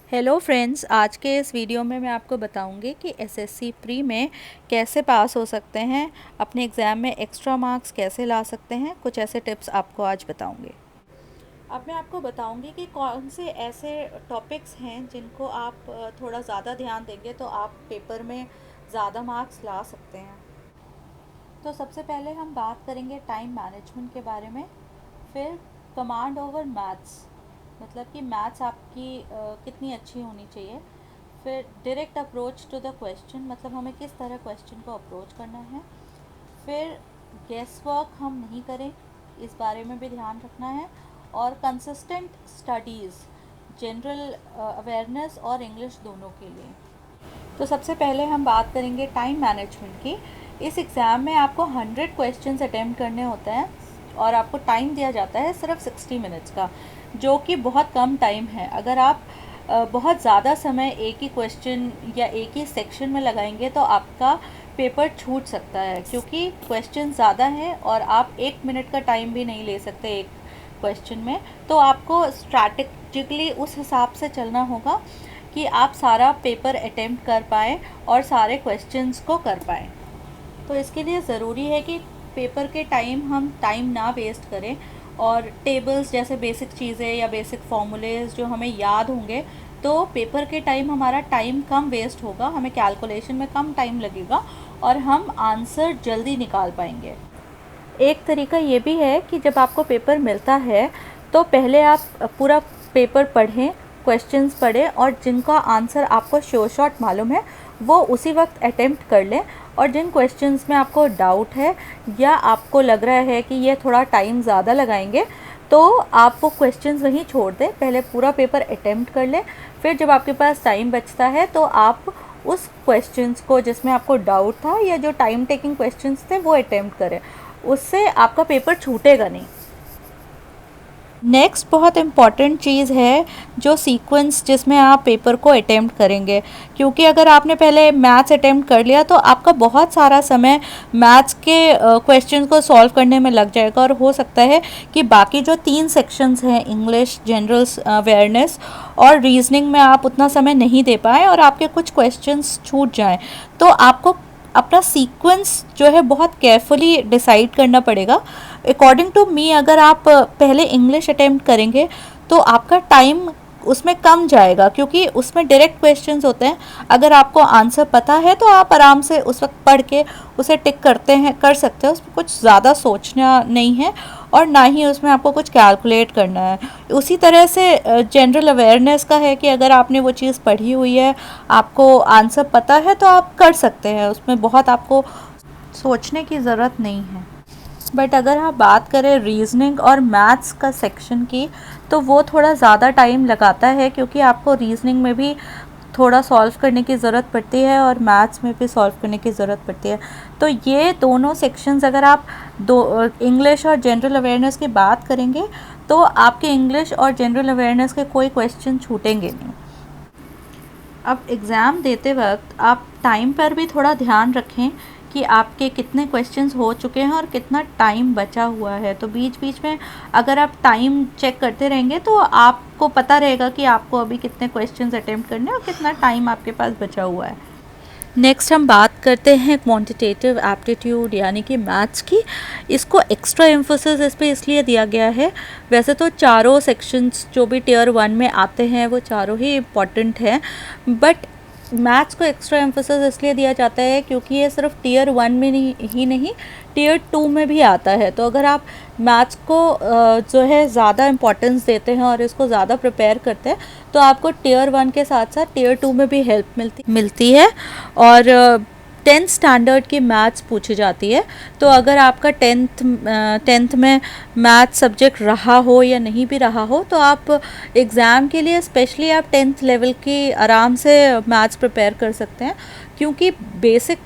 Hello friends, आज के इस वीडियो में मैं आपको बताऊंगी कि एसएससी प्री में कैसे पास हो सकते हैं, अपने एग्ज़ाम में एक्स्ट्रा मार्क्स कैसे ला सकते हैं। कुछ ऐसे टिप्स आपको आज बताऊंगी। अब मैं आपको बताऊंगी कि कौन से ऐसे टॉपिक्स हैं जिनको आप थोड़ा ज़्यादा ध्यान देंगे तो आप पेपर में ज़्यादा मार्क्स ला सकते हैं। तो सबसे पहले हम बात करेंगे टाइम मैनेजमेंट के बारे में। फिर कमांड ओवर मैथ्स, मतलब कि मैथ्स आपकी कितनी अच्छी होनी चाहिए। फिर direct approach to the question, मतलब हमें किस तरह क्वेश्चन को अप्रोच करना है। फिर गेस वर्क हम नहीं करें, इस बारे में भी ध्यान रखना है। और कंसिस्टेंट स्टडीज़, जनरल अवेयरनेस और इंग्लिश दोनों के लिए। तो सबसे पहले हम बात करेंगे टाइम मैनेजमेंट की। इस एग्ज़ाम में आपको 100 क्वेश्चंस अटेम्प्ट करने होते हैं और आपको टाइम दिया जाता है सिर्फ 60 मिनट्स का, जो कि बहुत कम टाइम है। अगर आप बहुत ज़्यादा समय एक ही क्वेश्चन या एक ही सेक्शन में लगाएंगे तो आपका पेपर छूट सकता है, क्योंकि क्वेश्चन ज़्यादा हैं और आप 1 मिनट का टाइम भी नहीं ले सकते एक क्वेश्चन में। तो आपको स्ट्रैटेजिकली उस हिसाब से चलना होगा कि आप सारा पेपर अटेम्प्ट कर पाएँ और सारे क्वेश्चंस को कर पाएँ। तो इसके लिए ज़रूरी है कि पेपर के हम टाइम ना वेस्ट करें, और टेबल्स जैसे बेसिक चीज़ें या बेसिक फॉर्मूलेज जो हमें याद होंगे, तो पेपर के टाइम हमारा टाइम कम वेस्ट होगा, हमें कैलकुलेशन में कम टाइम लगेगा और हम आंसर जल्दी निकाल पाएंगे। एक तरीका ये भी है कि जब आपको पेपर मिलता है तो पहले आप पूरा पेपर पढ़ें, क्वेश्चंस पढ़ें, और जिनका आंसर आपको श्योर शॉट मालूम है वो उसी वक्त अटेम्प्ट कर लें। और जिन क्वेश्चंस में आपको डाउट है या आपको लग रहा है कि ये थोड़ा टाइम ज़्यादा लगाएंगे, तो आप वो क्वेश्चंस वहीं छोड़ दें, पहले पूरा पेपर अटेम्प्ट कर लें। फिर जब आपके पास टाइम बचता है तो आप उस क्वेश्चंस को जिसमें आपको डाउट था या जो टाइम टेकिंग क्वेश्चंस थे वो अटेम्प्ट करें, उससे आपका पेपर छूटेगा नहीं। नेक्स्ट बहुत इम्पॉर्टेंट चीज़ है जो सीक्वेंस जिसमें आप पेपर को अटेम्प्ट करेंगे, क्योंकि अगर आपने पहले मैथ्स अटेम्प्ट कर लिया तो आपका बहुत सारा समय मैथ्स के क्वेश्चन को सॉल्व करने में लग जाएगा, और हो सकता है कि बाकी जो 3 सेक्शंस हैं, इंग्लिश, जनरल अवेयरनेस और रीजनिंग में आप उतना समय नहीं दे पाएँ और आपके कुछ क्वेश्चंस छूट जाएँ। तो आपको अपना सीक्वेंस जो है बहुत केयरफुली डिसाइड करना पड़ेगा। अकॉर्डिंग टू मी, अगर आप पहले इंग्लिश अटेम्प्ट करेंगे तो आपका टाइम उसमें कम जाएगा, क्योंकि उसमें डायरेक्ट क्वेश्चंस होते हैं। अगर आपको आंसर पता है तो आप आराम से उस वक्त पढ़ के उसे टिक कर सकते हैं, उसमें कुछ ज़्यादा सोचना नहीं है और ना ही उसमें आपको कुछ कैलकुलेट करना है। उसी तरह से जनरल अवेयरनेस का है कि अगर आपने वो चीज़ पढ़ी हुई है, आपको आंसर पता है, तो आप कर सकते हैं, उसमें बहुत आपको सोचने की ज़रूरत नहीं है। बट अगर आप बात करें रीजनिंग और मैथ्स का सेक्शन की, तो वो थोड़ा ज़्यादा टाइम लगाता है, क्योंकि आपको रीजनिंग में भी थोड़ा सॉल्व करने की ज़रूरत पड़ती है और मैथ्स में भी सॉल्व करने की ज़रूरत पड़ती है। तो ये दोनों सेक्शंस अगर आप इंग्लिश और जनरल अवेयरनेस की बात करेंगे तो आपके इंग्लिश और जनरल अवेयरनेस के कोई क्वेश्चन छूटेंगे नहीं। अब एग्ज़ाम देते वक्त आप टाइम पर भी थोड़ा ध्यान रखें कि आपके कितने क्वेश्चंस हो चुके हैं और कितना टाइम बचा हुआ है। तो बीच बीच में अगर आप टाइम चेक करते रहेंगे तो आपको पता रहेगा कि आपको अभी कितने क्वेश्चंस अटेम्प्ट करने हैं और कितना टाइम आपके पास बचा हुआ है। नेक्स्ट हम बात करते हैं क्वांटिटेटिव एप्टीट्यूड यानी कि मैथ्स की। इसको एक्स्ट्रा एम्फोसिस इस पे इसलिए दिया गया है, वैसे तो चारों सेक्शंस जो भी टियर 1 में आते हैं वो चारों ही इम्पॉर्टेंट हैं, बट मैथ्स को एक्स्ट्रा एम्फोसिस इसलिए दिया जाता है क्योंकि ये सिर्फ टियर 1 में नहीं टियर 2 में भी आता है। तो अगर आप मैथ्स को जो है ज़्यादा इम्पोर्टेंस देते हैं और इसको ज़्यादा प्रिपेयर करते हैं तो आपको टियर 1 के साथ साथ टियर 2 में भी हेल्प मिलती है। और 10th स्टैंडर्ड की मैथ्स पूछी जाती है। तो अगर आपका टेंथ में मैथ्स सब्जेक्ट रहा हो या नहीं भी रहा हो, तो आप एग्ज़ाम के लिए स्पेशली आप 10th लेवल की आराम से मैथ्स प्रिपेयर कर सकते हैं, क्योंकि बेसिक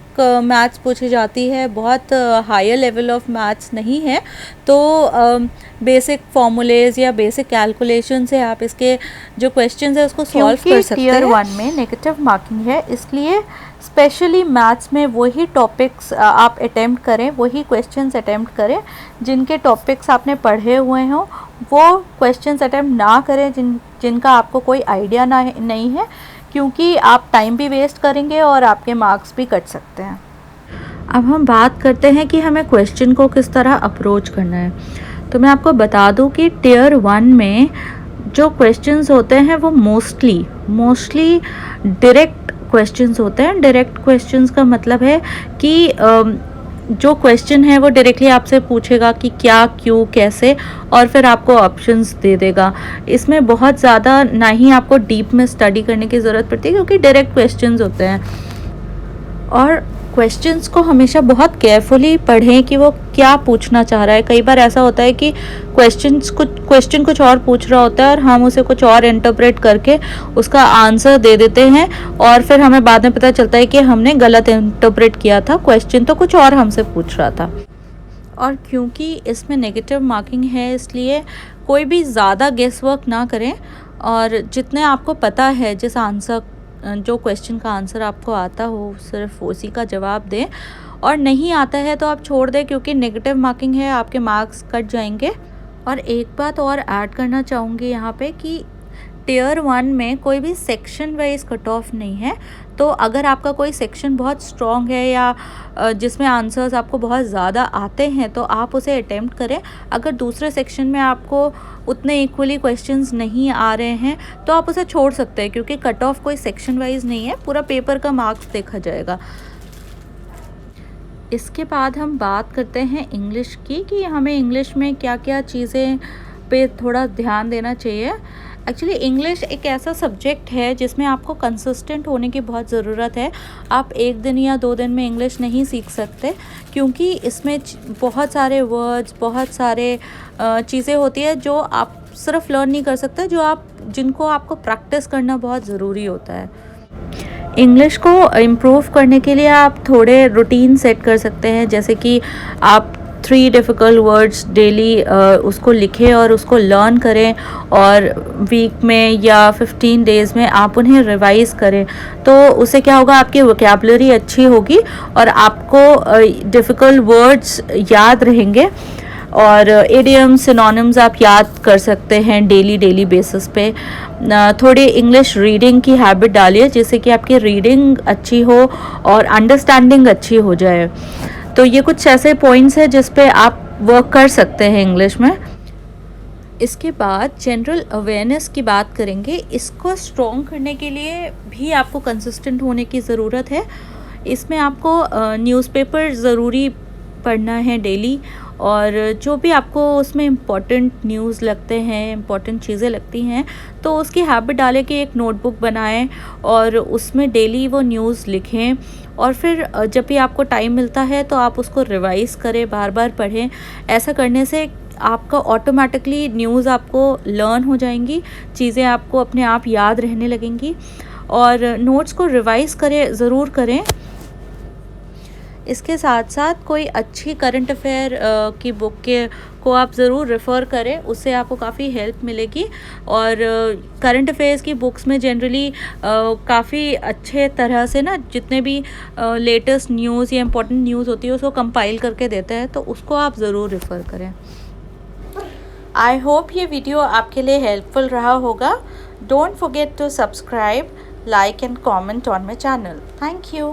मैथ्स पूछी जाती है, बहुत हायर लेवल ऑफ मैथ्स नहीं है। तो बेसिक फॉर्मूलेज या बेसिक कैलकुलेशन से आप इसके जो क्वेश्चंस है उसको सॉल्व कर सकते हैं। टियर 1 में नेगेटिव मार्किंग है, इसलिए स्पेशली मैथ्स में वही टॉपिक्स आप अटेम्प्ट करें, वही क्वेश्चंस अटेम्प्ट करें जिनके टॉपिक्स आपने पढ़े हुए हों, वो क्वेश्चंस अटेम्प्ट ना करें जिनका आपको कोई आइडिया नहीं है, क्योंकि आप टाइम भी वेस्ट करेंगे और आपके मार्क्स भी कट सकते हैं। अब हम बात करते हैं कि हमें क्वेश्चन को किस तरह अप्रोच करना है। तो मैं आपको बता दूं कि टियर 1 में जो क्वेश्चंस होते हैं वो मोस्टली डायरेक्ट क्वेश्चंस होते हैं। डायरेक्ट क्वेश्चंस का मतलब है कि जो क्वेश्चन है वो डायरेक्टली आपसे पूछेगा कि क्या, क्यों, कैसे, और फिर आपको ऑप्शंस दे देगा। इसमें बहुत ज़्यादा ना ही आपको डीप में स्टडी करने की ज़रूरत पड़ती है, क्योंकि डायरेक्ट क्वेश्चंस होते हैं। और क्वेश्चंस को हमेशा बहुत केयरफुली पढ़ें कि वो क्या पूछना चाह रहा है। कई बार ऐसा होता है कि क्वेश्चन कुछ और पूछ रहा होता है और हम उसे कुछ और इंटरप्रेट करके उसका आंसर दे देते हैं, और फिर हमें बाद में पता चलता है कि हमने गलत इंटरप्रेट किया था, क्वेश्चन तो कुछ और हमसे पूछ रहा था। और क्योंकि इसमें नेगेटिव मार्किंग है, इसलिए कोई भी ज़्यादा गेस वर्क ना करें, और जितने आपको पता है, जिस आंसर, जो क्वेश्चन का आंसर आपको आता हो, सिर्फ उसी का जवाब दें। और नहीं आता है तो आप छोड़ दें, क्योंकि नेगेटिव मार्किंग है, आपके मार्क्स कट जाएंगे। और एक बात और ऐड करना चाहूँगी यहाँ पे कि टियर 1 में कोई भी सेक्शन वाइज कट ऑफ नहीं है। तो अगर आपका कोई सेक्शन बहुत स्ट्रॉन्ग है या जिसमें आंसर्स आपको बहुत ज़्यादा आते हैं, तो आप उसे अटेम्प्ट करें। अगर दूसरे सेक्शन में आपको उतने इक्वली क्वेश्चंस नहीं आ रहे हैं तो आप उसे छोड़ सकते हैं, क्योंकि कट ऑफ कोई सेक्शन वाइज नहीं है, पूरा पेपर का मार्क्स देखा जाएगा। इसके बाद हम बात करते हैं इंग्लिश की, कि हमें इंग्लिश में क्या क्या चीज़ें पे थोड़ा ध्यान देना चाहिए। एक्चुअली इंग्लिश एक ऐसा सब्जेक्ट है जिसमें आपको कंसिस्टेंट होने की बहुत ज़रूरत है। आप एक दिन या 2 दिन में इंग्लिश नहीं सीख सकते, क्योंकि इसमें बहुत सारे वर्ड्स, बहुत सारे चीज़ें होती है जो आप सिर्फ लर्न नहीं कर सकते, जिनको आपको प्रैक्टिस करना बहुत ज़रूरी होता है। इंग्लिश को इम्प्रूव करने के लिए आप थोड़े रूटीन सेट कर सकते हैं, जैसे कि आप 3 डिफ़िकल्ट वर्ड्स डेली उसको लिखें और उसको लर्न करें, और वीक में या 15 डेज़ में आप उन्हें रिवाइज़ करें। तो उससे क्या होगा, आपकी वोकैबुलरी अच्छी होगी और आपको डिफ़िकल्ट वर्ड्स याद रहेंगे, और इडियम्स, सिनोनिम्स आप याद कर सकते हैं डेली बेसिस पे। थोड़ी इंग्लिश रीडिंग की हैबिट डालिए, जिससे कि आपकी रीडिंग अच्छी हो और अंडरस्टैंडिंग अच्छी हो जाए। तो ये कुछ ऐसे पॉइंट्स हैं जिस पे आप वर्क कर सकते हैं इंग्लिश में। इसके बाद जनरल अवेयरनेस की बात करेंगे। इसको स्ट्रॉन्ग करने के लिए भी आपको कंसिस्टेंट होने की ज़रूरत है। इसमें आपको न्यूज़पेपर ज़रूरी पढ़ना है डेली, और जो भी आपको उसमें इम्पॉर्टेंट न्यूज़ लगते हैं, इम्पॉर्टेंट चीज़ें लगती हैं, तो उसकी हैबिट डालें कि एक नोटबुक बनाएं और उसमें डेली वो न्यूज़ लिखें। और फिर जब भी आपको टाइम मिलता है तो आप उसको रिवाइज़ करें, बार बार पढ़ें। ऐसा करने से आपका ऑटोमेटिकली न्यूज़ आपको लर्न हो जाएंगी, चीज़ें आपको अपने आप याद रहने लगेंगी। और नोट्स को रिवाइज़ ज़रूर करें। इसके साथ साथ कोई अच्छी करंट अफेयर की बुक को आप ज़रूर रेफ़र करें, उससे आपको काफ़ी हेल्प मिलेगी। और करंट अफेयर्स की बुक्स में जनरली काफ़ी अच्छे तरह से ना, जितने भी लेटेस्ट न्यूज़ या इम्पोर्टेंट न्यूज़ होती है उसको कंपाइल करके देते हैं, तो उसको आप ज़रूर रेफ़र करें। आई होप ये वीडियो आपके लिए हेल्पफुल रहा होगा। Don't forget to subscribe, like and comment on my channel. Thank you.